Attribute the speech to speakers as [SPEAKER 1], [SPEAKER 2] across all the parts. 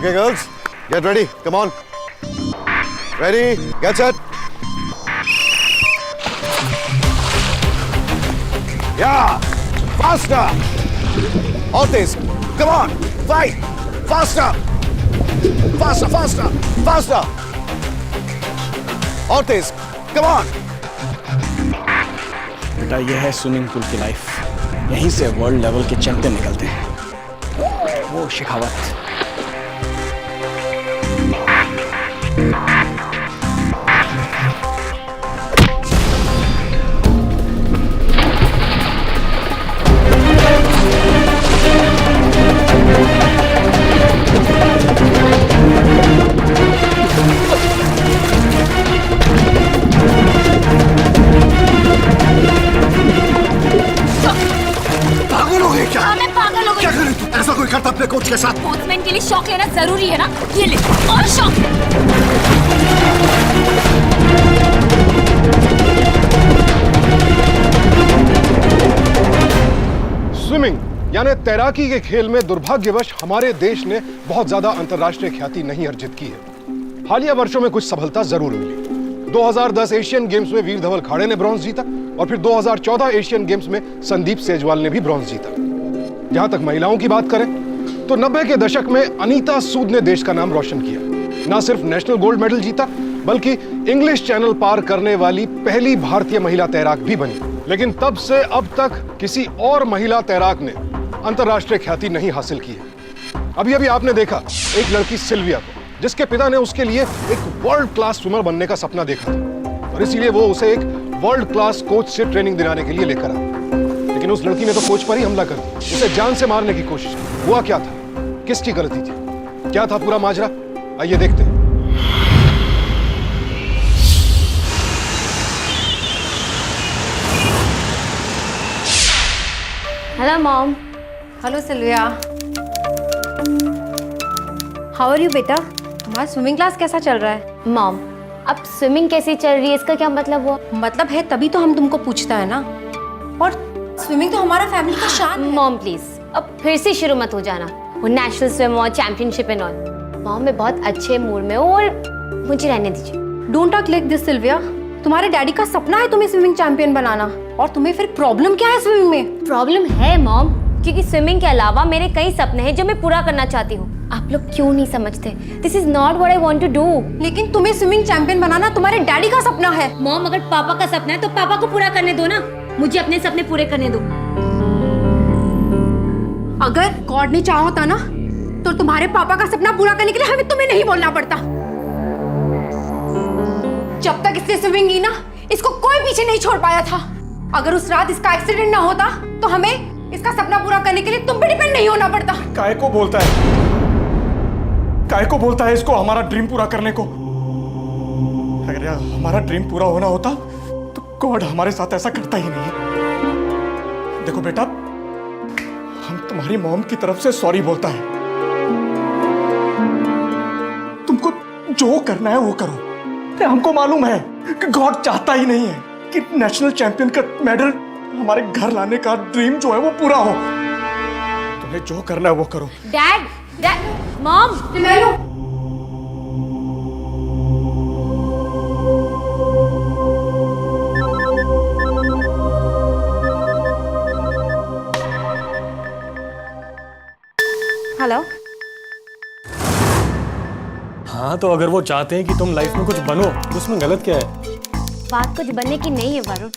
[SPEAKER 1] Okay, girls, get ready. Come on. Ready? Get set. Yeah, faster. All this. Come on, fight. Faster. Faster, faster, faster. All this. Come on.
[SPEAKER 2] बेटा ये है swimming pool की life. यहीं से world level के champion निकलते हैं। वो शिखावत।
[SPEAKER 1] अपने कोच के साथ
[SPEAKER 3] कोचमैन के लिए शॉक लेना जरूरी है ना? ये ले और शॉक।
[SPEAKER 4] स्विमिंग यानी तैराकी के खेल में दुर्भाग्यवश हमारे देश ने बहुत ज्यादा अंतर्राष्ट्रीय ख्याति नहीं अर्जित की है। हालिया वर्षों में कुछ सफलता जरूर मिली। 2010 एशियन गेम्स में वीर धवल खाड़े ने ब्रॉन्ज जीता और फिर 2014 एशियन गेम्स में संदीप सेजवाल ने भी ब्रॉन्ज जीता। जहां तक महिलाओं की बात करें तो 90 के दशक में अनीता सूद ने देश का नाम रोशन किया। ना सिर्फ नेशनल गोल्ड मेडल जीता बल्कि इंग्लिश चैनल पार करने वाली पहली भारतीय महिला तैराक भी बनी। लेकिन तब से अब तक किसी और महिला तैराक ने अंतर्राष्ट्रीय ख्याति नहीं हासिल की है। अभी अभी आपने देखा एक लड़की सिल्विया को, जिसके पिता ने उसके लिए एक वर्ल्ड क्लास स्विमर बनने का सपना देखा था और इसीलिए वो उसे एक वर्ल्ड क्लास कोच से ट्रेनिंग दिलाने के लिए लेकर आया। लेकिन उस लड़की ने तो कोच पर ही हमला कर दिया, उसे जान से मारने की कोशिश की। हुआ क्या था? किसकी गलती थी? क्या था पूरा माजरा? आइए देखते हैं।
[SPEAKER 3] Hello mom.
[SPEAKER 5] Hello Sylvia. How are you बेटा? तुम्हारा स्विमिंग क्लास कैसा चल रहा है?
[SPEAKER 3] मॉम, अब स्विमिंग कैसी चल रही है इसका क्या मतलब हुआ?
[SPEAKER 5] मतलब है तभी तो हम तुमको पूछता है ना। और स्विमिंग तो हमारा फैमिली का शान है।
[SPEAKER 3] मॉम प्लीज, अब फिर से शुरू मत हो जाना। वो नेशनल स्विम और चैंपियनशिप एंड ऑल। मॉम मैं बहुत अच्छे मूड में हूँ और मुझे रहने दीजिए।
[SPEAKER 5] Don't talk like this Sylvia. तुम्हारे डैडी का सपना है तुम्हें स्विमिंग चैंपियन बनाना, और तुम्हें फिर प्रॉब्लम क्या है स्विमिंग में?
[SPEAKER 3] प्रॉब्लम है मॉम, क्योंकि स्विमिंग के अलावा मेरे कई सपने हैं जो मैं पूरा करना चाहती हूँ। आप लोग क्यों नहीं समझते? This is not what I want to do.
[SPEAKER 5] लेकिन तुम्हें स्विमिंग चैंपियन बनाना तुम्हारे डैडी का सपना है।
[SPEAKER 3] मॉम अगर पापा का सपना है तो पापा को पूरा करने दो ना, मुझे अपने सपने पूरे करने दो।
[SPEAKER 5] अगर गॉड ने चाहा होता ना तो तुम्हारे पापा का सपना पूरा करने के लिए हमें तुम्हें नहीं बोलना पड़ता। जब तक इसने स्विमिंग की ना, इसको कोई पीछे नहीं छोड़ पाया था। अगर उस रात इसका एक्सीडेंट ना होता तो हमें इसका सपना पूरा करने के लिए तुम पे डिपेंड नहीं होना पड़ता।
[SPEAKER 2] काय को बोलता है? काय को बोलता है इसको हमारा ड्रीम पूरा करने को? अगर हमारा ड्रीम पूरा होना होता तो गॉड हमारे साथ ऐसा करता ही नहीं है। देखो बेटा, हम तुम्हारी मॉम की तरफ से सॉरी बोलता है। तुमको जो करना है वो करो। हमको मालूम है कि गॉड चाहता ही नहीं है कि नेशनल चैंपियन का मेडल हमारे घर लाने का ड्रीम जो है वो पूरा हो। तुम्हें जो करना है वो करो।
[SPEAKER 3] Dad, mom,
[SPEAKER 5] hello.
[SPEAKER 6] हाँ तो अगर वो चाहते हैं कि तुम लाइफ में कुछ बनो तो उसमें गलत क्या है?
[SPEAKER 3] बात कुछ बनने की नहीं है वरुण,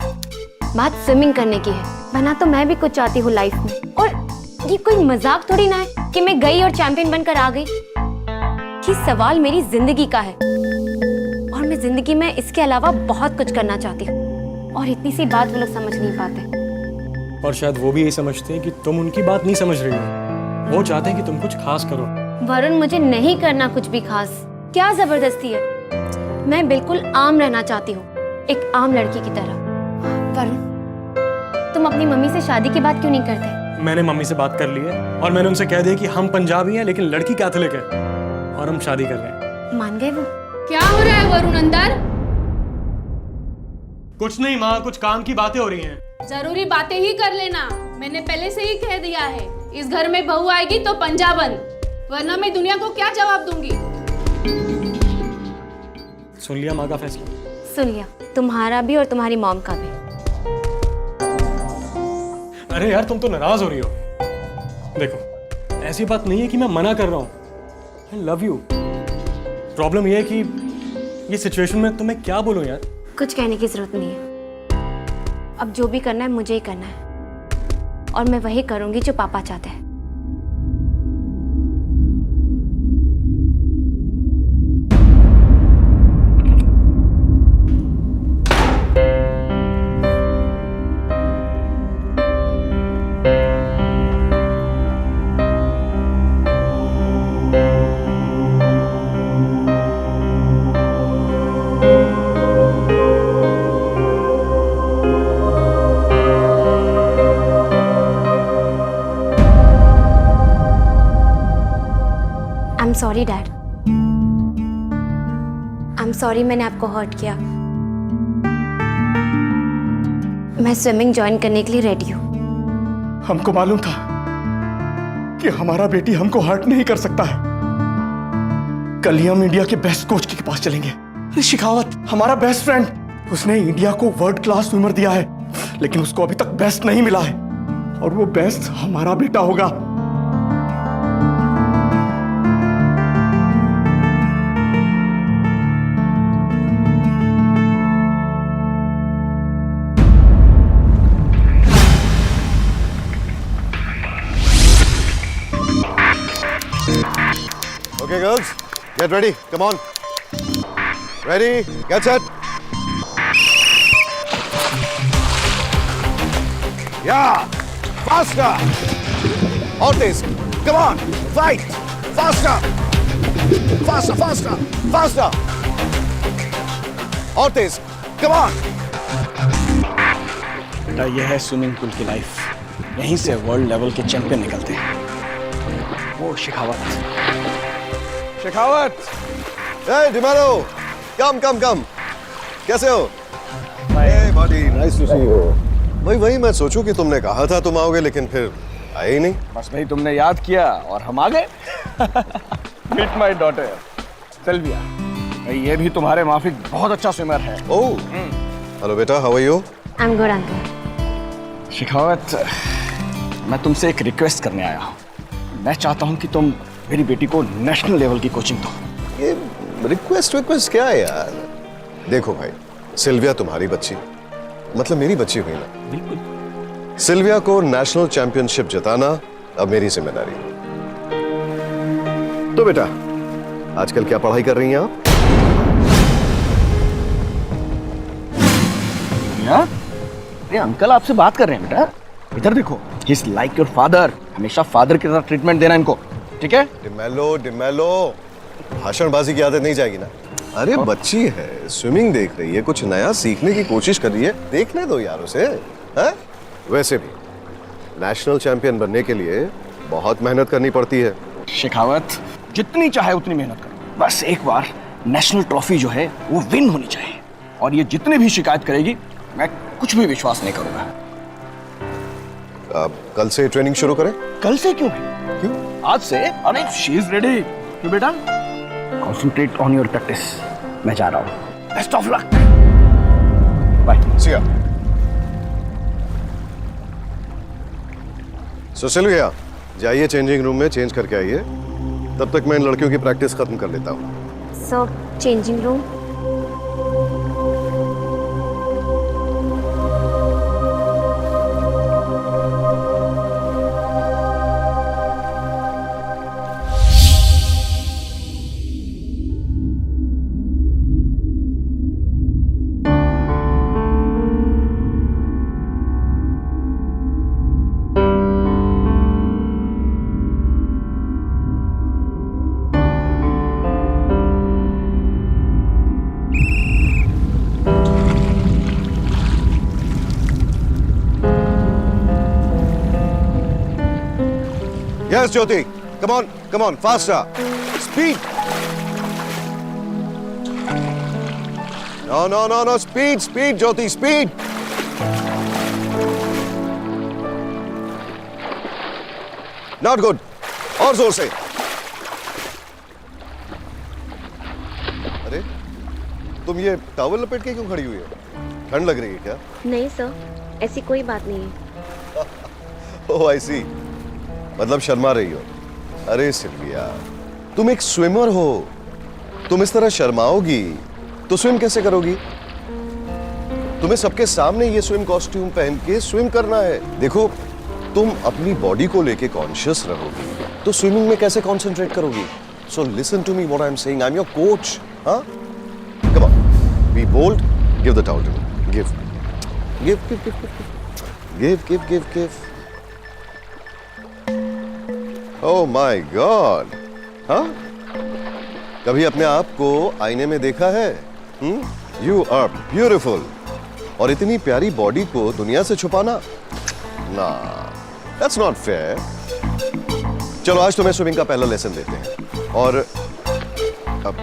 [SPEAKER 3] बात स्विमिंग करने की है। बना तो मैं भी कुछ चाहती हूँ लाइफ में, और ये कोई मजाक थोड़ी ना है कि मैं गई और चैंपियन बनकर आ गई। ये सवाल मेरी जिंदगी का है और मैं जिंदगी में इसके अलावा बहुत कुछ करना चाहती हूँ, और इतनी सी बात वो लोग समझ नहीं पाते।
[SPEAKER 6] और शायद वो भी यही समझते हैं कि तुम उनकी बात नहीं समझ रही हो। वो चाहते हैं कि तुम कुछ खास करो।
[SPEAKER 3] वरुण मुझे नहीं करना कुछ भी खास, क्या जबरदस्ती है? मैं बिल्कुल आम रहना चाहती हूँ, एक आम लड़की की तरह। वरुण, तुम अपनी मम्मी से शादी की बात क्यों नहीं करते?
[SPEAKER 6] मैंने मम्मी से बात कर ली है और मैंने उनसे कह दिया कि हम पंजाबी हैं लेकिन लड़की कैथोलिक है और हम शादी कर रहे हैं।
[SPEAKER 3] मान गए वो?
[SPEAKER 7] क्या हो रहा है वरुण अंदर?
[SPEAKER 6] कुछ नहीं माँ, कुछ काम की बातें हो रही हैं।
[SPEAKER 7] जरूरी बातें ही कर लेना, मैंने पहले से ही कह दिया है। इस घर में बहू आएगी तो पंजाबन। वरना मैं दुनिया को क्या जवाब दूंगी।
[SPEAKER 6] सुन लिया माँ का फैसला?
[SPEAKER 3] सुन लिया, तुम्हारा भी और तुम्हारी मॉम का भी।
[SPEAKER 6] अरे यार तुम तो नाराज हो रही हो। देखो ऐसी बात नहीं है कि मैं मना कर रहा हूँ, आई लव यू। प्रॉब्लम ये है कि ये सिचुएशन में तुम्हें क्या बोलूं यार।
[SPEAKER 3] कुछ कहने की जरूरत नहीं है। अब जो भी करना है मुझे ही करना है, और मैं वही करूंगी जो पापा चाहते हैं। I'm sorry, Dad. I'm sorry मैंने आपको हर्ट किया। मैं स्विमिंग ज्वाइन करने के लिए रेडी हूँ।
[SPEAKER 2] हमको मालूम था कि हमारा बेटी हमको हर्ट नहीं कर सकता है। कल ही हम इंडिया के बेस्ट कोच के पास चलेंगे। शेखावत हमारा बेस्ट फ्रेंड, उसने इंडिया को वर्ल्ड क्लास स्विमर दिया है, लेकिन उसको अभी तक बेस्ट नहीं मिला है, और वो बेस्ट हमारा बेटा होगा।
[SPEAKER 1] Okay, girls, get ready. Come on. Ready? Get set. Yeah, faster. Ortiz, come on, fight. Faster. Faster, faster, faster. Ortiz, come on.
[SPEAKER 8] बेटा ये है स्विमिंग पूल की लाइफ, यहीं से वर्ल्ड लेवल के चैंपियन निकलते हैं। वो Shekhawat. Shekhawat!
[SPEAKER 1] Hey, Dimaro, come. कैसे हो? Hey, buddy, nice to see you. वही मैं सोचूं कि तुमने कहा था तुम आओगे, लेकिन फिर आए ही नहीं।
[SPEAKER 8] बस भाई तुमने याद किया और हम आ गए। Meet my daughter Sylvia. भाई ये भी तुम्हारे माफिक बहुत अच्छा स्विमर है।
[SPEAKER 1] ओह, हेलो बेटा, how are you?
[SPEAKER 3] I'm good, uncle.
[SPEAKER 8] Shekhawat, मैं तुमसे एक रिक्वेस्ट करने आया हूँ। मैं चाहता हूँ कि तुम मेरी बेटी को नेशनल लेवल की कोचिंग दो।
[SPEAKER 1] ये रिक्वेस्ट क्या है यार? देखो भाई, सिल्विया तुम्हारी बच्ची, मतलब मेरी बच्ची हुई ना।
[SPEAKER 8] बिल्कुल।
[SPEAKER 1] सिल्विया को नेशनल चैंपियनशिप जिताना अब मेरी जिम्मेदारी है। तो बेटा, आजकल क्या पढ़ाई कर रही हैं आप?
[SPEAKER 8] ये अंकल आपसे बात कर रहे हैं बेटा। इधर देखो, he is like your father. हमेशा फादर की तरह ट्रीटमेंट देना इनको, ठीक है?
[SPEAKER 1] डिमेलो, भाषणबाजी की आदत नहीं जाएगी ना। अरे बच्ची है, स्विमिंग देख रही है, कुछ नया सीखने की कोशिश कर रही है, देखने दो यार उसे। है? वैसे भी नेशनल चैंपियन बनने के लिए बहुत मेहनत करनी पड़ती है।
[SPEAKER 8] शेखावत, जितनी चाहे उतनी मेहनत करो, बस एक बार नेशनल ट्रॉफी जो है वो विन होनी चाहिए। और ये जितने भी शिकायत करेगी, मैं कुछ भी विश्वास नहीं करूंगा।
[SPEAKER 1] अब कल से ट्रेनिंग शुरू करें?
[SPEAKER 8] कल से क्यों भाई? क्यों? आज से? अरे शी इज रेडी। क्यों बेटा? Concentrate on your practice. मैं जा रहा हूँ। Best of luck. बाय।
[SPEAKER 1] सी या। सो सिल्विया, जाइए चेंजिंग रूम में चेंज करके आइए। तब तक मैं इन लड़कियों की प्रैक्टिस खत्म कर लेता हूँ।
[SPEAKER 3] So, changing room.
[SPEAKER 1] Yes, Jyoti. Come on, faster. Speed. No. Speed, Jyoti, speed. Not good. और जोर से. तुम ये टॉवल लपेट के क्यों खड़ी हुई हो? ठंड लग रही है क्या?
[SPEAKER 3] नहीं सर, ऐसी कोई बात नहीं है।
[SPEAKER 1] ओह आई सी, मतलब शर्मा रही हो। अरे सिल्विया, तुम एक स्विमर हो, तुम इस तरह शर्माओगी तो स्विम कैसे करोगी? तुम्हें सबके सामने ये स्विम कॉस्ट्यूम पहन के स्विम करना है। देखो, तुम अपनी बॉडी को लेके कॉन्शियस रहोगी तो स्विमिंग में कैसे कंसंट्रेट करोगी? So listen to me what I am saying, I am your coach. हाँ, come on, be bold, give the towel to me, give give give give give give give. Oh my God, हाँ, कभी अपने आप को आईने में देखा है? You are beautiful. और इतनी प्यारी बॉडी को दुनिया से छुपाना, ना, दैट्स नॉट फेयर। चलो आज तुम्हें स्विमिंग का पहला लेसन देते हैं। और अब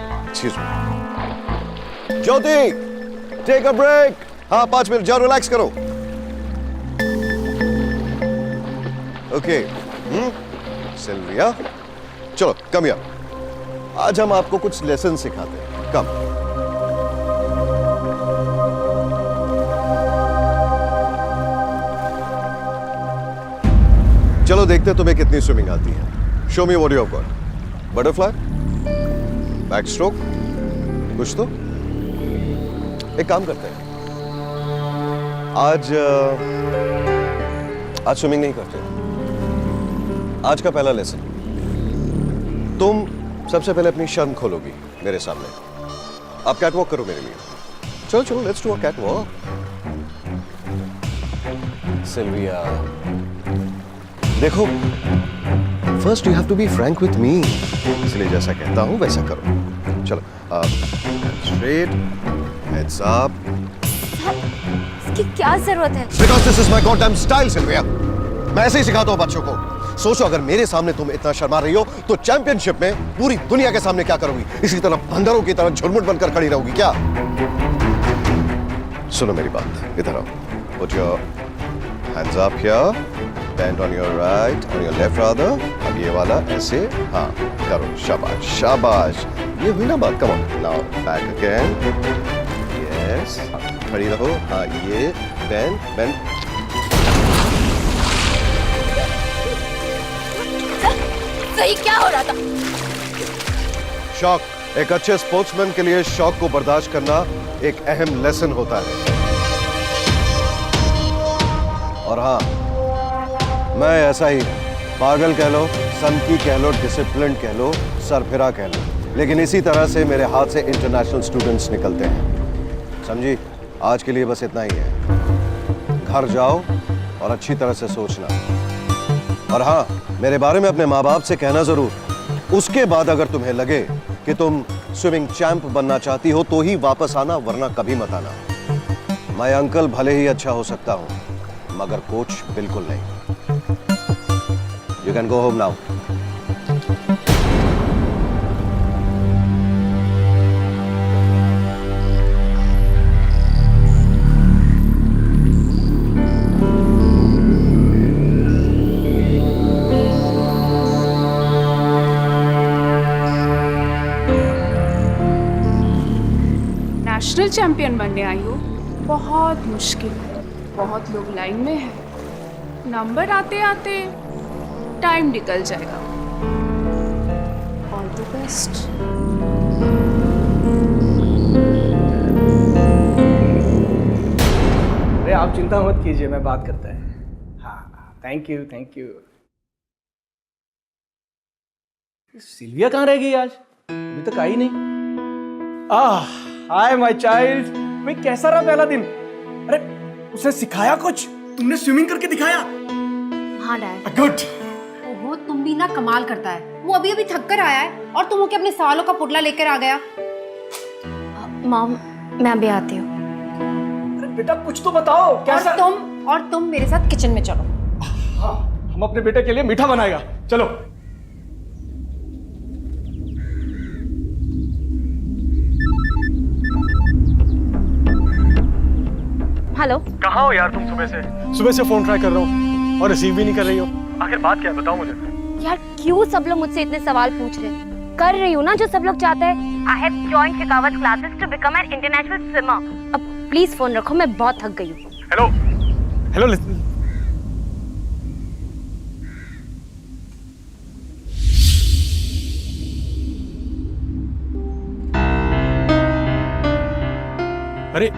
[SPEAKER 1] ज्योति, टेक अ ब्रेक। हाँ, 5 मिनट, जाओ रिलैक्स करो। ओके, सिल्विया, चलो कम हियर, आज हम आपको कुछ लेसन सिखाते हैं। कम। चलो देखते हैं तुम्हें कितनी स्विमिंग आती है। Show me what you have got. Butterfly, back stroke, कुछ तो। एक काम करते हैं, आज स्विमिंग नहीं करते। आज का पहला लेसन, तुम सबसे पहले अपनी शर्म खोलोगी मेरे सामने। आप कैटवॉक करो मेरे लिए। चलो चलो, let's do a catwalk. Sylvia, देखो, first you have to be frank with me, इसलिए जैसा कहता हूं वैसा करो। चलो, स्ट्रेट, हेड्स अप।
[SPEAKER 3] इसकी क्या जरूरत है?
[SPEAKER 1] Because this is my goddamn style Sylvia. मैं ऐसे ही सिखाता हूं बच्चों को। सोचो, अगर मेरे सामने तुम इतना शर्मा रही हो तो चैंपियनशिप में पूरी दुनिया के सामने क्या करोगी? इसी तरह बंदरों की तरह झुरमुट बनकर खड़ी रहोगी क्या? सुनो मेरी बात, इधर आओ। Put your hands up here, band on your right, on your left rather. अब ये वाला ऐसे, हाँ करो, शाबाश शाबाश। ये हुई ना बात। Come on, now back again, yes, खड़ी रहो। हाँ, ये बैंड बैंड।
[SPEAKER 3] सही क्या हो रहा था?
[SPEAKER 1] शॉक, एक अच्छे स्पोर्ट्समैन के लिए शॉक को बर्दाश्त करना एक अहम लेसन होता है। और हाँ, मैं ऐसा ही, पागल कह लो, सनकी कह लो, डिसिप्लिन कह लो, सरफिरा कह लो, लेकिन इसी तरह से मेरे हाथ से इंटरनेशनल स्टूडेंट्स निकलते हैं। समझी? आज के लिए बस इतना ही है। घर जाओ और अच्छी तरह से सोचना। और हाँ, मेरे बारे में अपने माँ बाप से कहना जरूर। उसके बाद अगर तुम्हें लगे कि तुम स्विमिंग चैंप बनना चाहती हो तो ही वापस आना, वरना कभी मत आना। मैं अंकल भले ही अच्छा हो सकता हूं, मगर कोच बिल्कुल नहीं। You can go home now.
[SPEAKER 7] National champion बनने आई हो, बहुत मुश्किल, बहुत लोग लाइन में है, नंबर आते आते टाइम निकल जाएगा। All the best.
[SPEAKER 8] अरे आप चिंता मत कीजिए, मैं बात करता है। हाँ, thank you thank you. Sylvia कहाँ रह गई आज? अभी तक आई नहीं। Hi my child. भाई कैसा रहा पहला दिन? अरे उसे सिखाया कुछ? तुमने स्विमिंग करके दिखाया?
[SPEAKER 3] हाँ डैड।
[SPEAKER 8] गुड।
[SPEAKER 5] ओहो, तुम भी ना कमाल करता है। वो अभी अभी थक कर आया है और तुम होके अपने सवालों का पुतला लेकर आ गया।
[SPEAKER 3] मॉम, मैं अभी आती हूँ।
[SPEAKER 8] अरे बेटा कुछ तो बताओ, कैसा?
[SPEAKER 5] और तुम मेरे साथ किचन में चलो।
[SPEAKER 8] हाँ, हम अपने बेटे के लिए मीठा बनाएगा। चलो।
[SPEAKER 3] हेलो।
[SPEAKER 6] कहाँ हो यार तुम? सुबह से फोन ट्राई कर रहा हूँ और रिसीव भी नहीं कर रही हो। आखिर बात क्या है, बताओ मुझे।
[SPEAKER 3] यार क्यों सब लोग मुझसे इतने सवाल पूछ रहे हैं? कर रही हूँ ना जो सब लोग चाहते हैं। I have joined Shekhawat classes to become an international swimmer. अब प्लीज फोन रखो, मैं बहुत थक गई हूँ।
[SPEAKER 6] Hello hello listen. अरे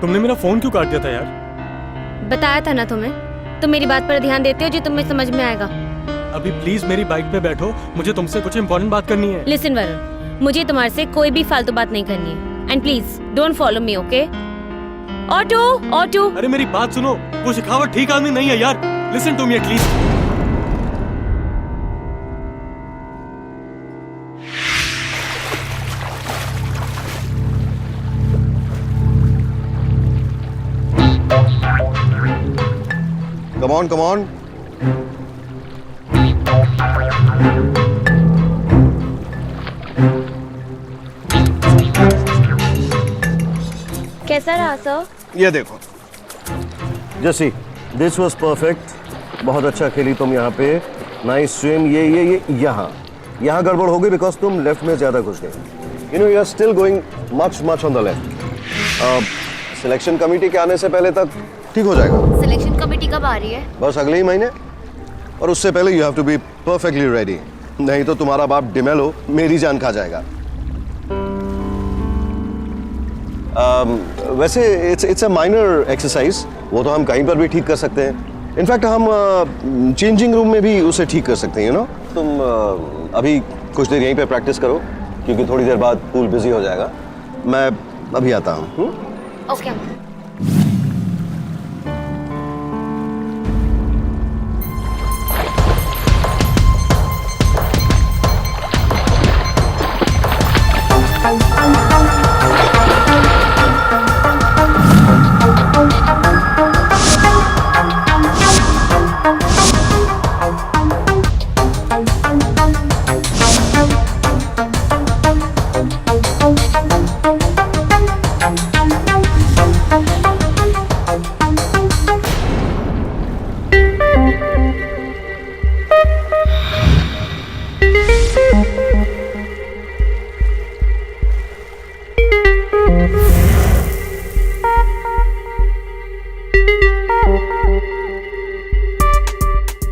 [SPEAKER 6] तुमने मेरा फोन क्यों काट दिया था यार?
[SPEAKER 3] बताया था ना तुम्हें, तुम मेरी बात पर ध्यान देते हो जो तुम्हें समझ में आएगा।
[SPEAKER 6] अभी प्लीज मेरी बाइक पे बैठो, मुझे तुमसे कुछ इंपॉर्टेंट बात करनी है।
[SPEAKER 3] लिसन वरुण, मुझे तुम्हारे से कोई भी फालतू बात नहीं करनी है। And please don't follow me, okay? Auto auto.
[SPEAKER 6] अरे मेरी बात सुनो, वो शेखावत ठीक आदमी नहीं है यार। Listen to me at least.
[SPEAKER 1] Come on, come on.
[SPEAKER 3] कैसा रहा सर?
[SPEAKER 1] ये देखो जसी, दिस वाज परफेक्ट। बहुत अच्छा खेली तुम यहाँ पे। Nice swim. ये यहाँ गड़बड़ हो गई बिकॉज तुम लेफ्ट में ज्यादा घुस गए। You are still going much on the left. Selection committee के आने से पहले तक ठीक हो जाएगा।
[SPEAKER 3] सिलेक्शन कमेटी कब आ रही है?
[SPEAKER 1] बस अगले ही महीने, और उससे पहले you have to be perfectly ready, नहीं तो तुम्हारा बाप डिमेलो मेरी जान खा जाएगा। वैसे इट्स अ माइनर एक्सरसाइज, वो तो हम कहीं पर भी ठीक कर सकते हैं। इनफैक्ट हम चेंजिंग रूम में भी उसे ठीक कर सकते हैं। यू नो, तुम अभी कुछ देर यहीं पे प्रैक्टिस करो, क्योंकि थोड़ी देर बाद पूल बिजी हो जाएगा। मैं अभी आता हूँ।
[SPEAKER 3] ओके।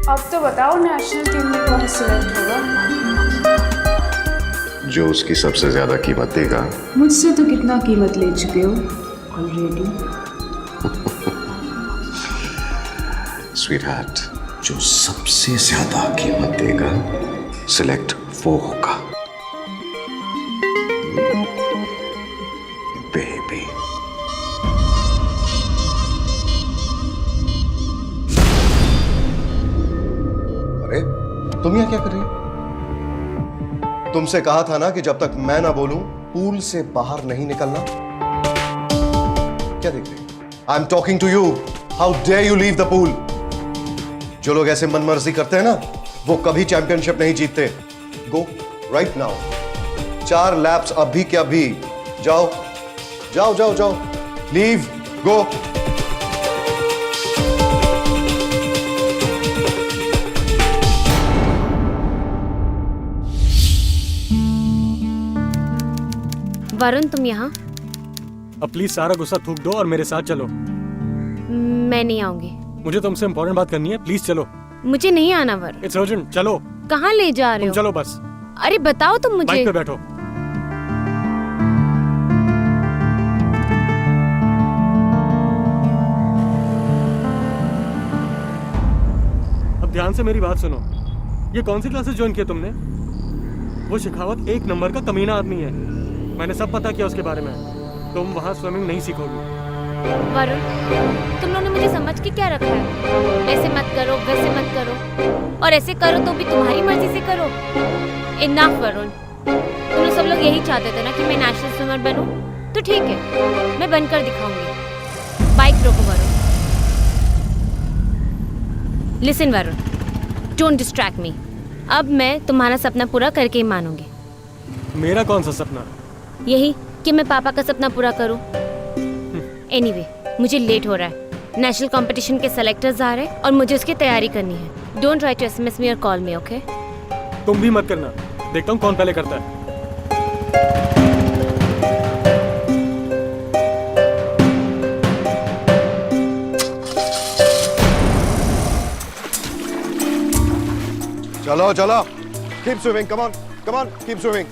[SPEAKER 7] अब तो बताओ नेशनल टीम में कौन सिलेक्ट होगा?
[SPEAKER 1] जो उसकी सबसे ज्यादा कीमत देगा।
[SPEAKER 7] मुझसे तो कितना कीमत ले चुके हो ऑलरेडी।
[SPEAKER 1] स्वीटहार्ट, जो सबसे ज्यादा कीमत देगा सिलेक्ट वो होगा। बेबी। अरे तुम यहाँ क्या कर रही हो? तुमसे कहा था ना कि जब तक मैं ना बोलूं पूल से बाहर नहीं निकलना। क्या देख रही हो? I am talking to you. How dare you leave the pool? जो लोग ऐसे मनमर्जी करते हैं ना, वो कभी चैंपियनशिप नहीं जीतते। Go right now. 4 लैप्स अभी के अभी। जाओ जाओ जाओ जाओ। लीव। गो।
[SPEAKER 3] वरुण, तुम यहाँ?
[SPEAKER 6] अब प्लीज सारा गुस्सा थूक दो और मेरे साथ चलो।
[SPEAKER 3] मैं नहीं आऊंगी।
[SPEAKER 6] मुझे तुमसे इंपॉर्टेंट बात करनी है, प्लीज चलो।
[SPEAKER 3] मुझे नहीं आना वरुण।
[SPEAKER 6] इट्स अर्जेंट, चलो।
[SPEAKER 3] कहाँ ले जा रहे
[SPEAKER 6] तुम
[SPEAKER 3] हो?
[SPEAKER 6] चलो बस।
[SPEAKER 3] अरे बताओ तुम मुझे।
[SPEAKER 6] बाइक पे बैठो। अब ध्यान से मेरी बात सुनो। ये कौन सी क्लासेस ज्वाइन किया तुमने? वो शेखावत एक नंबर का कमीना आदमी है। मैंने सब पता किया उसके बारे में। तुम वहाँ स्विमिंग नहीं सीखोगी।
[SPEAKER 3] वरुण, तुम लोगों ने मुझे समझ के क्या रखा है? ऐसे मत करो, वैसे मत करो, और ऐसे करो तो भी तुम्हारी मर्जी से करो। इनफ वरुण। तुम लोग सब लोग यही चाहते थे ना कि मैं नेशनल स्विमर बनूं, तो ठीक है, मैं बनकर दिखाऊंगी। बाइक रोको Varun. Listen Varun, don't distract मी। अब मैं तुम्हारा सपना पूरा करके ही मानूंगी।
[SPEAKER 6] मेरा कौन सा सपना?
[SPEAKER 3] यही कि मैं पापा का सपना पूरा करूं। एनीवे, मुझे लेट हो रहा है। नेशनल कंपटीशन के सेलेक्टर्स आ रहे हैं और मुझे उसकी तैयारी करनी है। डोंट ट्राई टू एसएमएस मी और कॉल मी, ओके?
[SPEAKER 6] तुम भी मत करना, देखता हूँ कौन पहले करता है।
[SPEAKER 1] चलो चलो, keep swimming, come on come on, keep swimming.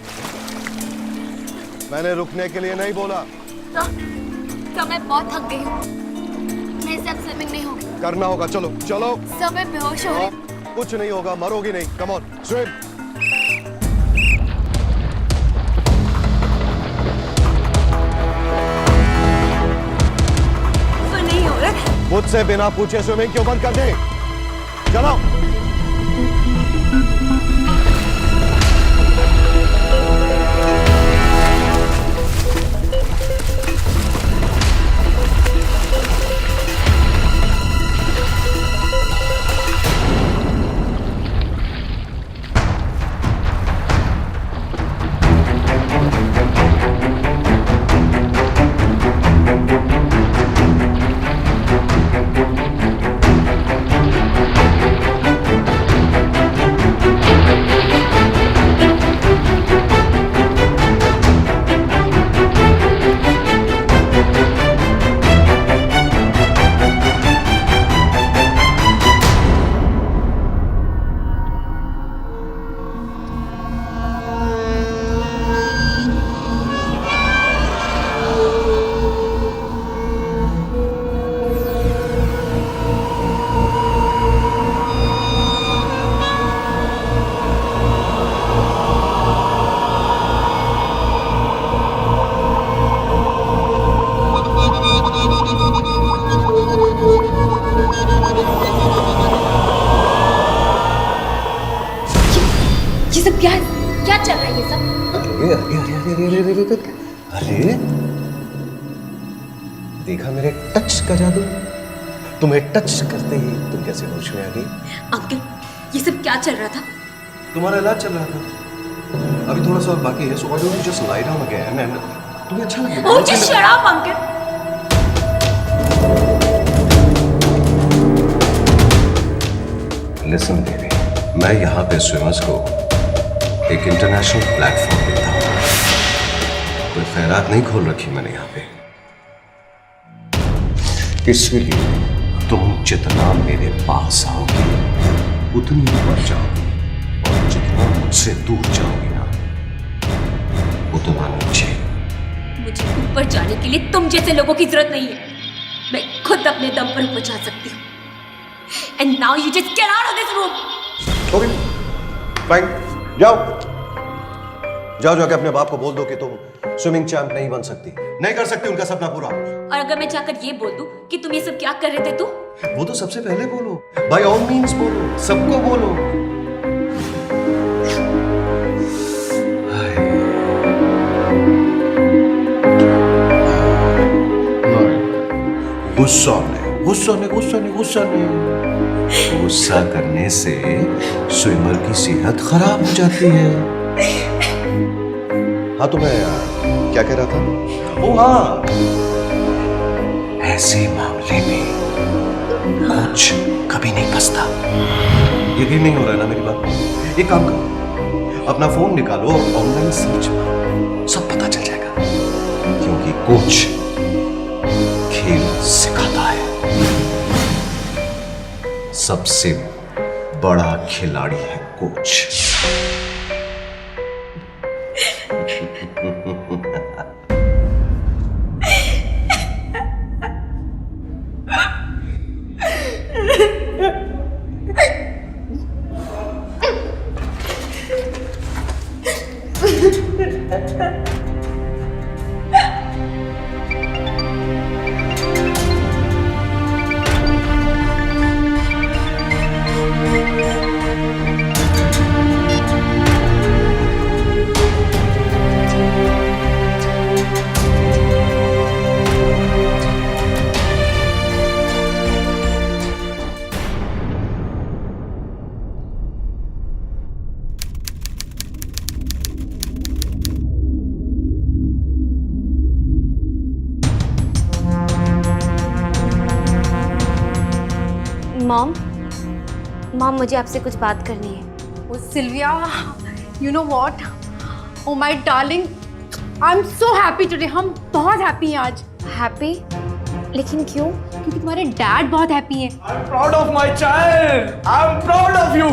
[SPEAKER 1] मैंने रुकने के लिए नहीं बोला।
[SPEAKER 3] तो मैं बहुत थक गई हूँ, मेरे से अब स्विमिंग नहीं होगी।
[SPEAKER 1] करना होगा, चलो चलो।
[SPEAKER 3] सब मैं बेहोश हो रही।
[SPEAKER 1] कुछ नहीं होगा, मरोगी नहीं, कम ऑन स्विम।
[SPEAKER 3] तो नहीं हो रहा।
[SPEAKER 1] मुझसे बिना पूछे स्विमिंग क्यों बंद कर दी? चलो।
[SPEAKER 3] ये सब क्या क्या चल रहा है ये सब?
[SPEAKER 1] अरे अरे अरे अरे अरे अरे अरे, देखा मेरे टच का जादू? तुम्हें टच करते ही तुम कैसे होश में आ गई?
[SPEAKER 3] अंकल, ये सब क्या चल रहा था?
[SPEAKER 1] तुम्हारा इलाज चल रहा था, अभी थोड़ा सा और बाकी है, so why don't you just lie down again and तुम्हें अच्छा लगेगा।
[SPEAKER 3] Oh, just shut up, uncle.
[SPEAKER 1] Listen baby, मैं यहाँ पे स्विमर्स को एक इंटरनेशनल प्लेटफॉर्म देता हूँ। कोई खैरात नहीं खोल रखी मैंने यहाँ पे, इसलिए तुम जितना मेरे पास आओगे उतनी ऊपर जाओगी, और जितना मुझसे दूर जाओगी ना उतना नीचे।
[SPEAKER 3] मुझे ऊपर जाने के लिए तुम जैसे लोगों की जरूरत नहीं है, मैं खुद अपने दम पर ऊपर जा सकती हूँ। And now you just get out of this room.
[SPEAKER 1] Okay fine, जाओ जाओ, जाके अपने बाप को बोल दो कि तुम स्विमिंग चैंप नहीं बन सकती, नहीं कर सकती उनका सपना पूरा।
[SPEAKER 3] और अगर मैं जाकर ये बोल दूं कि तुम ये सब क्या कर रहे थे,
[SPEAKER 1] वो तो सबसे पहले बोलो, बाय ऑल मीन्स बोलो, सबको बोलो। गुस्सा नहीं, गुस्सा नहीं, गुस्सा नहीं, गुस्सा नहीं। गुस्सा करने से स्विमर की सेहत खराब हो जाती है। हाँ, तो मैं क्या कह रहा था? ओ हाँ, ऐसे मामले में कुछ कभी नहीं फंसता। यकीन नहीं हो रहा है ना मेरी बात? एक काम करो, अपना फोन निकालो और ऑनलाइन सर्च मारो, सब पता चल जाएगा। क्योंकि कोच खेल सिखाता है, सबसे बड़ा खिलाड़ी है कोच।
[SPEAKER 3] मॉम, मुझे आपसे कुछ बात करनी है।
[SPEAKER 5] Oh, Sylvia, you know what? Oh my darling, I'm so happy today. हम बहुत happy हैं आज.
[SPEAKER 3] हैप्पी? लेकिन क्यों?
[SPEAKER 5] क्योंकि तुम्हारे डैड बहुत हैप्पी हैं.
[SPEAKER 2] I'm proud of my child. I'm proud of you.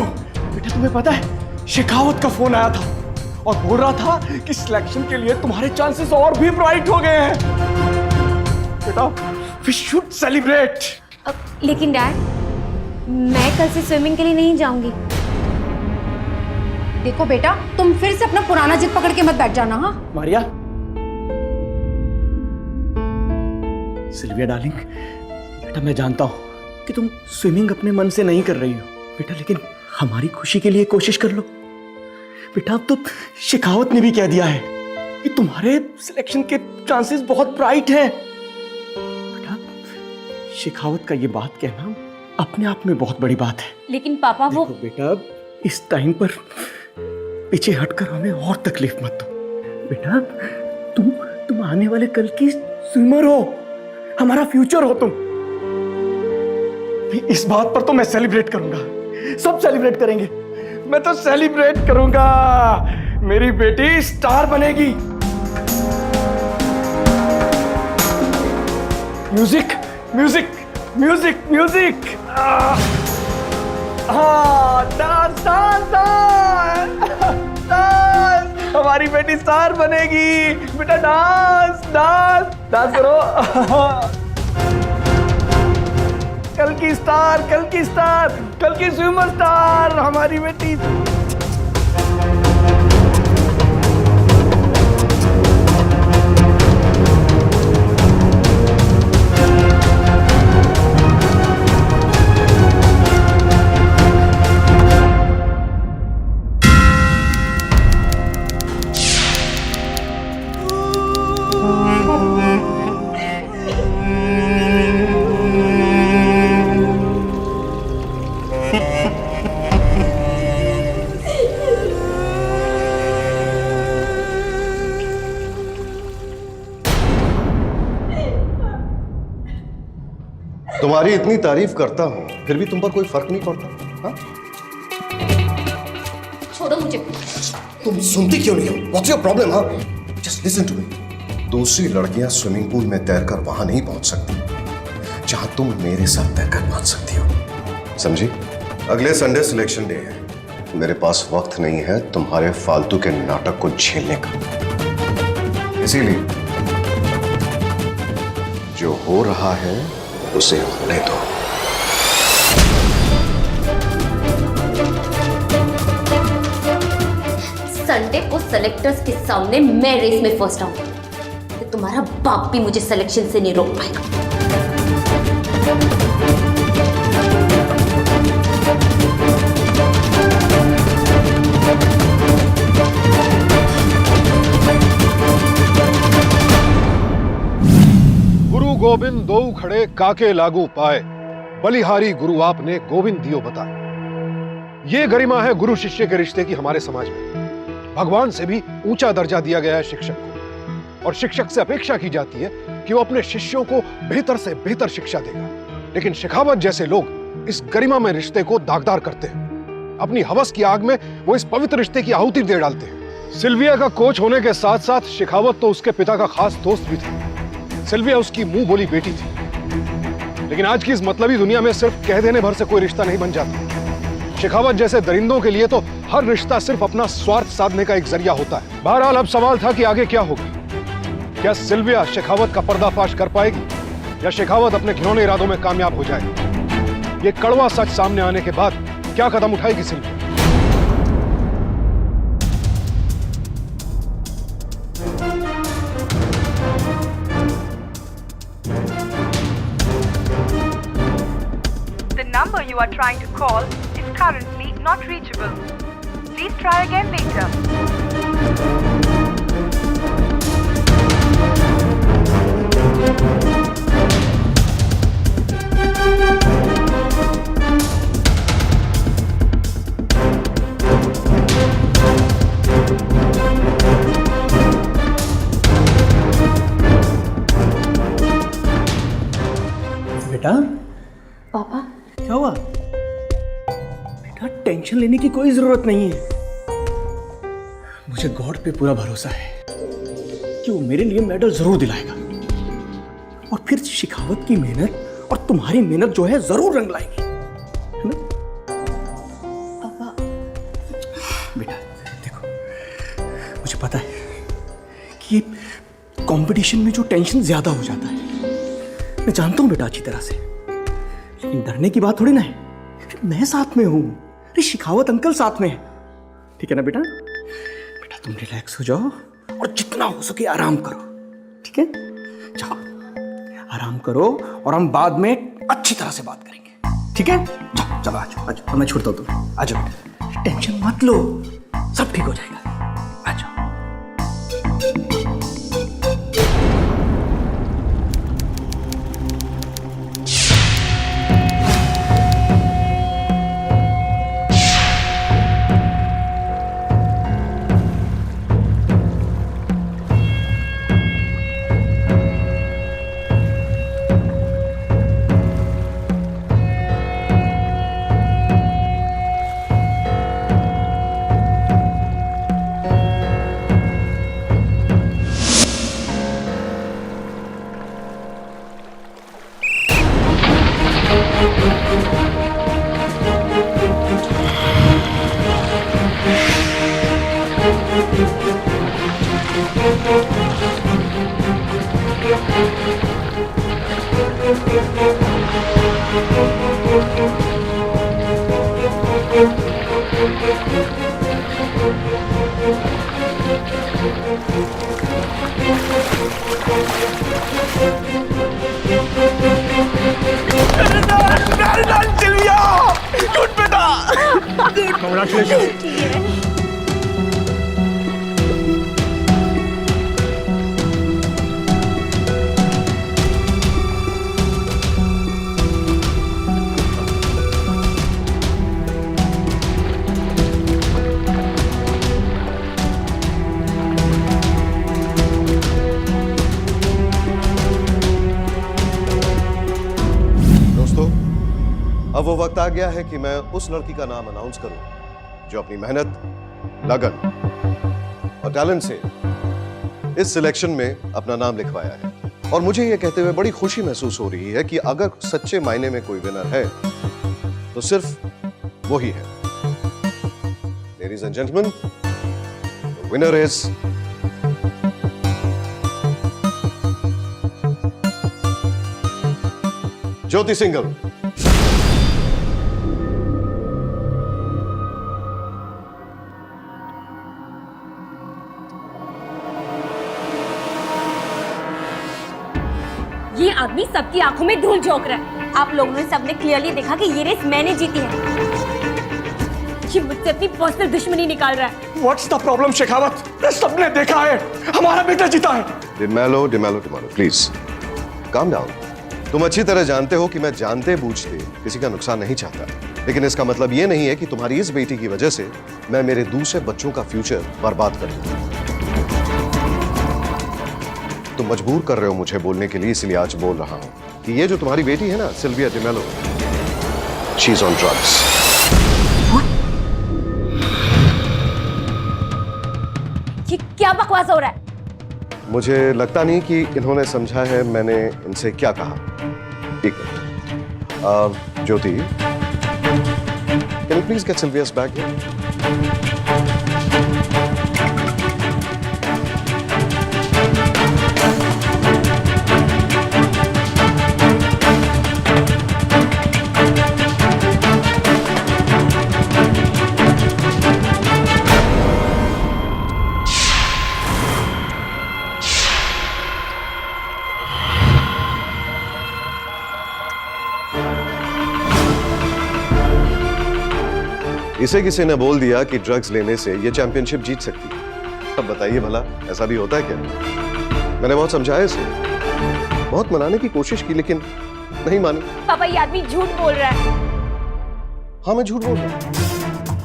[SPEAKER 2] बेटा तुम्हें पता है शेखावत का फोन आया था और बोल रहा था कि सिलेक्शन के लिए तुम्हारे चांसेस और भी ब्राइट हो गए हैं. बेटा we should celebrate.
[SPEAKER 3] लेकिन डैड, मैं कल से स्विमिंग के लिए नहीं जाऊंगी.
[SPEAKER 5] देखो बेटा, तुम फिर से अपना पुराना जिद पकड़ के मत बैठ जाना. हाँ
[SPEAKER 6] मारिया, सिल्विया डार्लिंग, बेटा मैं जानता हूं कि तुम स्विमिंग अपने मन से नहीं कर रही हो बेटा, लेकिन हमारी खुशी के लिए कोशिश कर लो बेटा. अब तो शेखावत ने भी कह दिया है कि तुम्हारे सिलेक्शन के चांसेस बहुत ब्राइट हैं बेटा. शेखावत का ये बात कहना अपने आप में बहुत बड़ी बात है.
[SPEAKER 3] लेकिन पापा वो
[SPEAKER 6] देखो बेटा, इस टाइम पर पीछे हटकर हमें और तकलीफ मत दो बेटा. तुम आने वाले कल की स्विमर हो, हमारा फ्यूचर हो तुम.
[SPEAKER 2] इस बात पर तो मैं सेलिब्रेट करूंगा. सब सेलिब्रेट करेंगे. मैं तो सेलिब्रेट करूंगा. मेरी बेटी स्टार बनेगी. Music music music music. हाँ, डांस डांस डांस. हमारी बेटी स्टार बनेगी. बेटा डांस डांस डांस करो. कल की स्टार, कल की स्टार, कल की स्विमर स्टार हमारी बेटी.
[SPEAKER 1] तुम्हारी इतनी तारीफ करता हूं फिर भी तुम पर कोई फर्क नहीं पड़ता. हाँ?
[SPEAKER 3] छोड़ो मुझे.
[SPEAKER 1] तुम सुनती क्यों नहीं हो? What's your problem? हाँ? Just listen to me. दूसरी लड़कियां स्विमिंग पूल में तैरकर वहां नहीं पहुंच सकती जहां तुम मेरे साथ तैरकर पहुंच सकती हो. समझी? अगले संडे सिलेक्शन डे है. मेरे पास वक्त नहीं है तुम्हारे फालतू के नाटक को झेलने का. इसीलिए जो हो रहा है उसे होने दो.
[SPEAKER 3] संडे को सेलेक्टर्स के सामने मैं रेस में फर्स्ट आऊंगी. तो तुम्हारा बाप भी मुझे सिलेक्शन से नहीं रोक पाएगा.
[SPEAKER 4] गुरु गोविंद दो खड़े काके लागू पाए, बलिहारी गुरु आपने गोविंद दियो बता. ये गरिमा है गुरु शिष्य के रिश्ते की हमारे समाज में. भगवान से भी ऊंचा दर्जा दिया गया है शिक्षक को, और शिक्षक से अपेक्षा की जाती है कि वो अपने शिष्यों को बेहतर से बेहतर शिक्षा देगा. लेकिन शेखावत जैसे लोग इस गरिमा में रिश्ते को दागदार करते हैं. अपनी हवस की आग में वो इस पवित्र रिश्ते की आहुति दे डालते हैं. सिल्विया का कोच होने के साथ साथ शेखावत तो उसके पिता का खास दोस्त भी था. सिल्विया उसकी मुंह बोली बेटी थी. लेकिन आज की इस मतलबी दुनिया में सिर्फ कह देने भर से कोई रिश्ता नहीं बन जाता. शेखावत जैसे दरिंदों के लिए तो हर रिश्ता सिर्फ अपना स्वार्थ साधने का एक जरिया होता है. बहरहाल अब सवाल था कि आगे क्या होगा. क्या सिल्विया शेखावत का पर्दाफाश कर पाएगी या शेखावत अपने घिनौने इरादों में कामयाब हो जाएगी? ये कड़वा सच सामने आने के बाद क्या कदम उठाएगी Sylvia?
[SPEAKER 9] The number you are trying to call is currently not reachable. Please try again later.
[SPEAKER 6] बेटा
[SPEAKER 3] पापा
[SPEAKER 6] क्या हुआ? बेटा टेंशन लेने की कोई जरूरत नहीं है। मुझे गॉड पे पूरा भरोसा है कि वो मेरे लिए मेडल जरूर दिलाएगा और फिर शिखावत की मेहनत और तुम्हारी मेहनत जो है जरूर रंग लाएगी, है ना? बेटा देखो, मुझे पता है कि कंपटीशन में जो टेंशन ज्यादा हो जाता है, मैं जानता हूं बेटा अच्छी तरह से, लेकिन डरने की बात थोड़ी ना है। मैं साथ में हूं, अरे शिखावत अंकल साथ में है, ठीक है ना बेटा? बेटा तुम रिलैक्स हो जाओ और जितना हो सके आराम करो, ठीक है? जाओ आराम करो और हम बाद में अच्छी तरह से बात करेंगे, ठीक है? जाओ चलो आ जाओ, तो मैं छोड़ता हूं तुम्हें, आ जाओ बेटा, टेंशन मत लो, सब ठीक हो जाएगा, आ जाओ।
[SPEAKER 1] अब वो वक्त आ गया है कि मैं उस लड़की का नाम अनाउंस करूं जो अपनी मेहनत, लगन और टैलेंट से इस सिलेक्शन में अपना नाम लिखवाया है। और मुझे ये कहते हुए बड़ी खुशी महसूस हो रही है कि अगर सच्चे मायने में कोई विनर है तो सिर्फ वो ही है। Ladies and gentleman, the winner is Jyoti Singhal.
[SPEAKER 3] ये आदमी सबकी आंखों में धूल झोंक रहा है। आप लोगों ने सबने क्लियरली देखा कि ये रेस मैंने जीती है। ये मुझसे अपनी पर्सनल दुश्मनी निकाल रहा है।
[SPEAKER 2] What's the problem Shekhawat? सबने देखा है, हमारा बेटा जीता है।
[SPEAKER 1] D'Mello, please calm down. तुम अच्छी तरह जानते हो कि मैं जानते बूझते किसी का नुकसान नहीं चाहता, लेकिन इसका मतलब ये नहीं है कि तुम्हारी इस बेटी की वजह से मैं मेरे दूसरे बच्चों का फ्यूचर बर्बाद कर दूं। तुम मजबूर कर रहे हो मुझे बोलने के लिए, इसलिए आज बोल रहा हूं कि ये जो तुम्हारी बेटी है ना, Sylvia D'Mello, she is on drugs.
[SPEAKER 3] ये क्या बकवास हो रहा है?
[SPEAKER 1] मुझे लगता नहीं कि इन्होंने समझा है मैंने इनसे क्या कहा। ठीक है Jyoti, can you please get Sylvia's bag here? इसे किसी ने बोल दिया कि ड्रग्स लेने से ये चैंपियनशिप जीत सकती है। अब बताइए भला ऐसा भी होता है क्या? मैंने बहुत समझाया इसे, बहुत मनाने की कोशिश की, लेकिन नहीं मानी।
[SPEAKER 3] पापा ये आदमी झूठ बोल रहा है।
[SPEAKER 1] हाँ मैं झूठ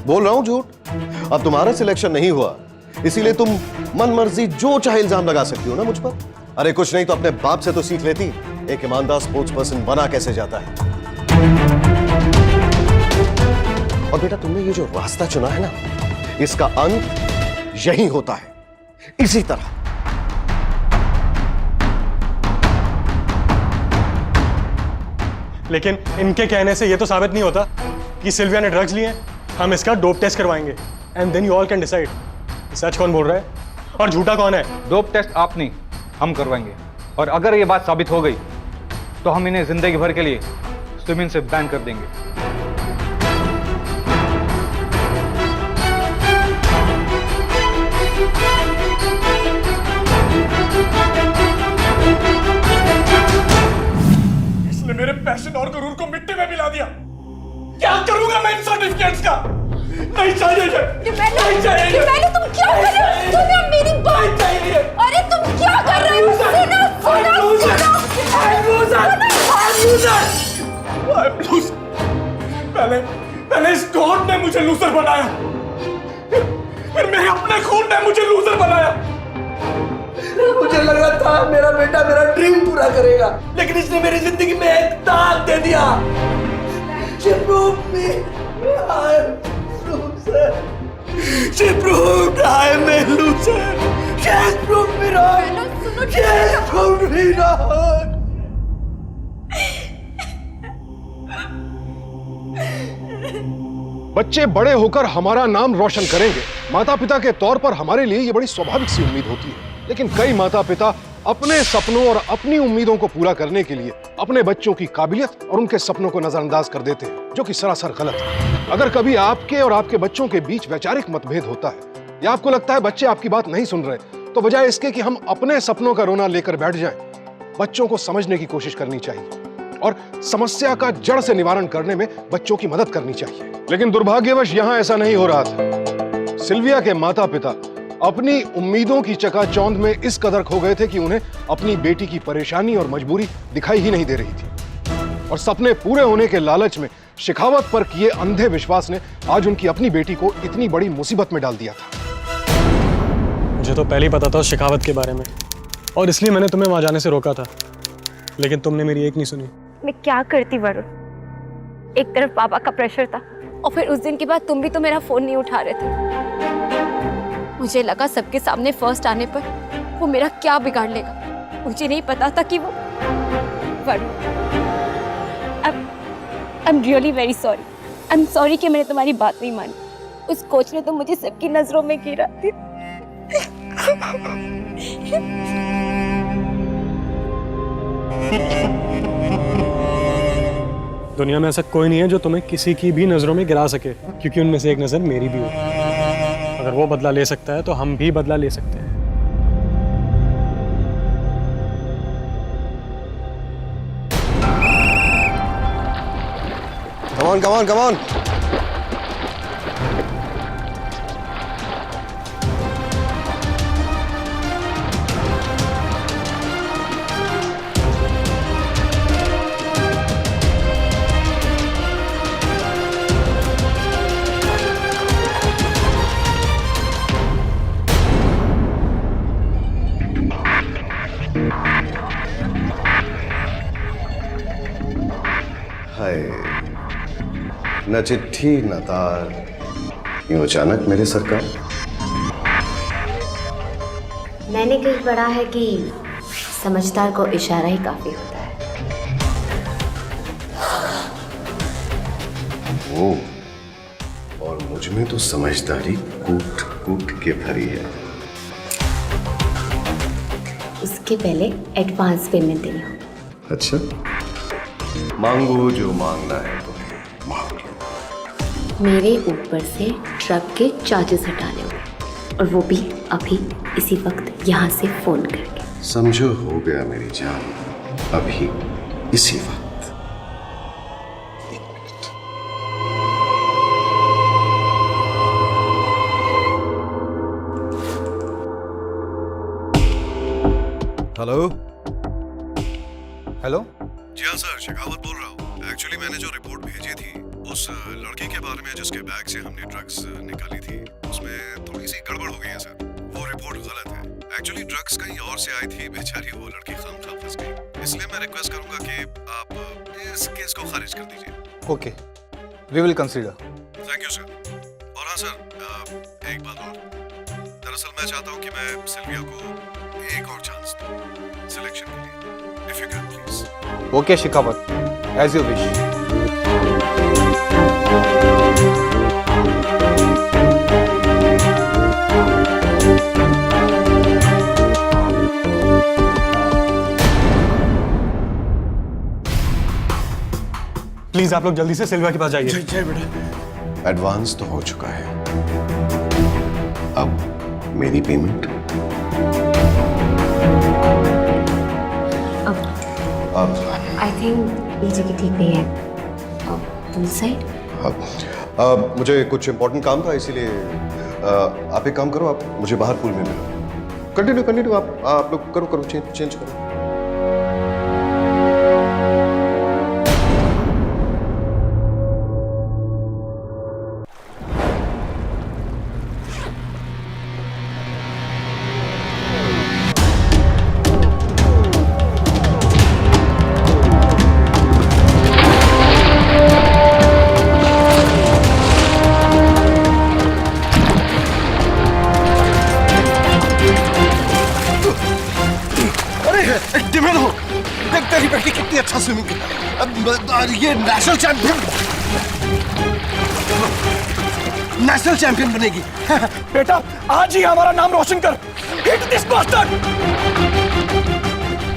[SPEAKER 1] बोल रहा हूँ झूठ। अब तुम्हारा सिलेक्शन नहीं हुआ, इसीलिए तुम मन मर्जी जो चाहे इल्जाम लगा सकती हो ना मुझ पर। अरे कुछ नहीं तो अपने बाप से तो सीख लेती एक ईमानदार स्पोर्ट्स पर्सन बना कैसे जाता है। और बेटा तुमने ये जो रास्ता चुना है ना, इसका अंत यही होता है, इसी तरह।
[SPEAKER 6] लेकिन इनके कहने से ये तो साबित नहीं होता कि सिल्विया ने ड्रग्स लिए हैं। हम इसका डोप टेस्ट करवाएंगे and then you all can decide सच कौन बोल रहा है और झूठा कौन है।
[SPEAKER 10] डोप टेस्ट आप नहीं, हम करवाएंगे। और अगर ये बात साबित हो गई तो हम इन्हें जिंदगी भर के लिए स्विमिंग से बैन कर देंगे।
[SPEAKER 2] इसने मेरे पैशन और गुरूर को मिट्टी में मिला दिया। क्या करूंगा मैं इन सर्टिफिकेट्स का? नहीं चाहिए ये। नहीं चाहिए।
[SPEAKER 5] तुम क्या कर रहे हो? सुनो मेरी बात।
[SPEAKER 2] नहीं चाहिए।
[SPEAKER 5] अरे तुम क्या कर रहे हो? सुनो।
[SPEAKER 2] पहले इस गॉड ने मुझे लूजर बनाया, फिर मेरे अपने खून ने मुझे लूजर बनाया।
[SPEAKER 8] मुझे लगा था मेरा बेटा मेरा ड्रीम पूरा करेगा, लेकिन इसने मेरी जिंदगी में एक दाग दे दिया। She proved me I'm loser. She proved I'm a loser. She has proved me wrong. She has proved me wrong.
[SPEAKER 4] बच्चे बड़े होकर हमारा नाम रोशन करेंगे, माता पिता के तौर पर हमारे लिए ये बड़ी स्वाभाविक सी उम्मीद होती है। लेकिन कई माता पिता अपने सपनों और अपनी उम्मीदों को पूरा करने के लिए अपने बच्चों की काबिलियत और उनके सपनों को नजरअंदाज कर देते हैं, जो कि सरासर गलत है। अगर कभी आपके और आपके बच्चों के बीच वैचारिक मतभेद होता है या आपको लगता है बच्चे आपकी बात नहीं सुन रहे, तो बजाय इसके कि हम अपने सपनों का रोना लेकर बैठ जाएं, बच्चों को समझने की कोशिश करनी चाहिए और समस्या का जड़ से निवारण करने में बच्चों की मदद करनी चाहिए। लेकिन दुर्भाग्यवश यहां ऐसा नहीं हो रहा था। सिल्विया के माता पिता अपनी उम्मीदों की चकाचौंध में इस कदर खो गए थे कि उन्हें अपनी बेटी की परेशानी और मजबूरी दिखाई ही नहीं दे रही थी। और सपने पूरे होने के लालच में शिखावत पर किए अंधे विश्वास ने आज उनकी अपनी बेटी को इतनी बड़ी मुसीबत में डाल दिया था।
[SPEAKER 6] मुझे तो पहले ही पता था शिखावत के बारे में, और इसलिए मैंने तुम्हें वहां जाने से रोका था, लेकिन तुमने मेरी एक नहीं सुनी।
[SPEAKER 3] मैं क्या करती वरुण? एक तरफ पापा का प्रेशर था और फिर उस दिन के बाद तुम भी तो मेरा फोन नहीं उठा रहे थे। मुझे लगा सबके सामने फर्स्ट आने पर वो मेरा क्या बिगाड़ लेगा। मुझे नहीं पता था कि वो Varun. I am really very sorry. I am sorry कि मैंने तुम्हारी बात नहीं मानी। उस कोच ने तो मुझे सबकी नजरों में गिरा दी।
[SPEAKER 6] दुनिया में ऐसा कोई नहीं है जो तुम्हें किसी की भी नजरों में गिरा सके, क्योंकि उनमें से एक नजर मेरी भी हो। अगर वो बदला ले सकता है तो हम भी बदला ले सकते हैं।
[SPEAKER 1] Come on, come on, come on. हाय, न चिट्ठी न तार, यूं अचानक मेरे सरकार।
[SPEAKER 3] मैंने कहीं पढ़ा है कि समझदार को इशारा ही काफी होता है।
[SPEAKER 1] ओ, और मुझ में तो समझदारी कूट कूट के भरी है।
[SPEAKER 3] उसके पहले एडवांस पेमेंट देनी होगी।
[SPEAKER 1] अच्छा, मांगो जो मांगना है तुम्हें, मांग लो।
[SPEAKER 3] मेरे ऊपर से ट्रक के चार्जेस हटाने होंगे, और वो भी अभी इसी वक्त यहाँ से फोन करके।
[SPEAKER 1] समझो हो गया मेरी जान, अभी इसी वक्त। एक मिनट।
[SPEAKER 4] Hello
[SPEAKER 10] hello.
[SPEAKER 1] जी हाँ सर, शेखावत बोल रहा हूँ। एक्चुअली मैंने जो रिपोर्ट भेजी थी उस लड़की के बारे में जिसके बैग से हमने ड्रग्स निकाली थी, उसमें थोड़ी सी गड़बड़ हो गई है सर। वो रिपोर्ट गलत है। एक्चुअली ड्रग्स कहीं और से आई थी, बेचारी वो लड़की खामखा फंस गई। इसलिए मैं रिक्वेस्ट करूंगा कि आप इस केस को खारिज कर दीजिए।
[SPEAKER 10] Okay, we will consider.
[SPEAKER 1] Thank you sir. और हाँ सर, एक बात और, दरअसल मैं चाहता हूँ कि मैं सिल्विया को एक और चांस दूँ सिलेक्शन के लिए, if you can please.
[SPEAKER 10] Okay Shekhawat, as you wish.
[SPEAKER 6] Please आप लोग जल्दी से सिल्विया के पास जाइए।
[SPEAKER 2] जय बेटा।
[SPEAKER 1] एडवांस तो हो चुका है, अब मेरी पेमेंट। अब
[SPEAKER 3] आई थिंक ये जगह ठीक नहीं है। Pool side?
[SPEAKER 1] अब मुझे कुछ इंपॉर्टेंट काम था, इसीलिए आप एक काम करो, आप मुझे बाहर पूल में मिलो। कंटिन्यू आप लोग करो चेंज करो। तेरी बेटी कितनी अच्छा स्विमिंग की, ये नेशनल चैंपियन बनेगी।
[SPEAKER 2] बेटा आज ही हमारा नाम रोशन कर। Hit this bastard.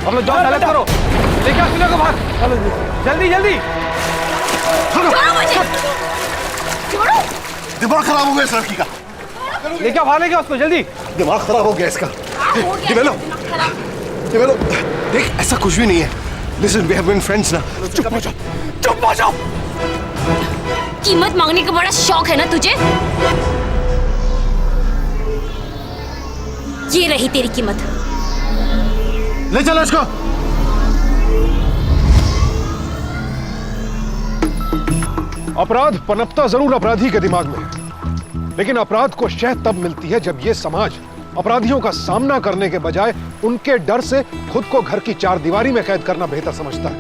[SPEAKER 10] हम लोग जॉब अलग करो, लेके आओ सिल्विया को बाहर, जल्दी जल्दी।
[SPEAKER 1] दिमाग खराब हो गया इस लड़की का।
[SPEAKER 10] लेके आओ बाहर, लेके आओ उसको जल्दी।
[SPEAKER 1] दिमाग खराब हो गया इसका। डिवेलो, देख ऐसा कुछ भी नहीं है। Listen, we have been friends ना।
[SPEAKER 2] चुप हो जाओ।
[SPEAKER 3] कीमत मांगने का बड़ा शौक है ना तुझे? ये रही तेरी कीमत।
[SPEAKER 1] ले चलो इसको।
[SPEAKER 4] अपराध पनपता जरूर अपराधी के दिमाग में है, लेकिन अपराध को शह तब मिलती है जब ये समाज अपराधियों का सामना करने के बजाय उनके डर से खुद को घर की चार दीवारी में कैद करना बेहतर समझता है।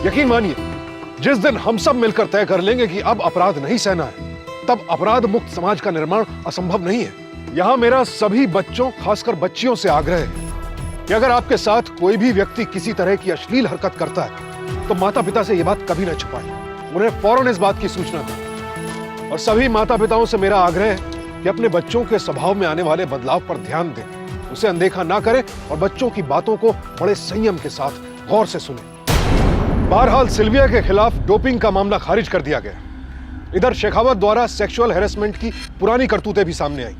[SPEAKER 4] यकीन मानिए, जिस दिन हम सब मिलकर तय कर लेंगे कि अब अपराध नहीं सहना है, तब अपराध मुक्त समाज का निर्माण असंभव नहीं है। यहां मेरा सभी बच्चों, खासकर बच्चियों से आग्रह है कि अगर आपके साथ कोई भी व्यक्ति किसी तरह की अश्लील हरकत करता है, तो माता पिता से यह बात कभी न छुपाएं, उन्हें फौरन इस बात की सूचना दें। और सभी माता पिताओं से मेरा आग्रह है कि अपने बच्चों के स्वभाव में आने वाले बदलाव पर ध्यान दें, उसे अनदेखा ना करें और बच्चों की बातों को बड़े संयम के साथ गौर से सुनें। बहरहाल सिल्विया के खिलाफ डोपिंग का मामला खारिज कर दिया गया। इधर शेखावत द्वारा सेक्सुअल हैरेसमेंट की पुरानी करतूतें भी सामने आई।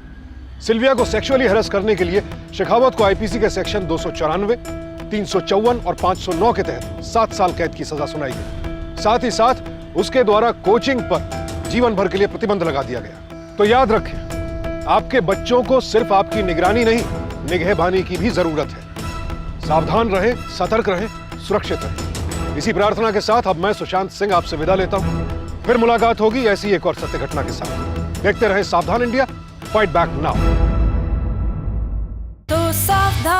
[SPEAKER 4] सिल्विया को सेक्सुअली हैरेस करने के लिए शेखावत को आईपीसी के सेक्शन 294, 354 और 509 के तहत 7 साल कैद की सजा सुनाई गई। साथ ही साथ उसके द्वारा कोचिंग पर जीवन भर के लिए प्रतिबंध लगा दिया गया। तो याद रखें, आपके बच्चों को सिर्फ आपकी निगरानी नहीं, निगहबानी की भी जरूरत है। सावधान रहें, सतर्क रहें, सुरक्षित रहें। इसी प्रार्थना के साथ अब मैं सुशांत सिंह आपसे विदा लेता हूं। फिर मुलाकात होगी ऐसी एक और सत्य घटना के साथ। देखते रहें सावधान इंडिया, फाइट बैक नाउ।
[SPEAKER 5] तो सावधान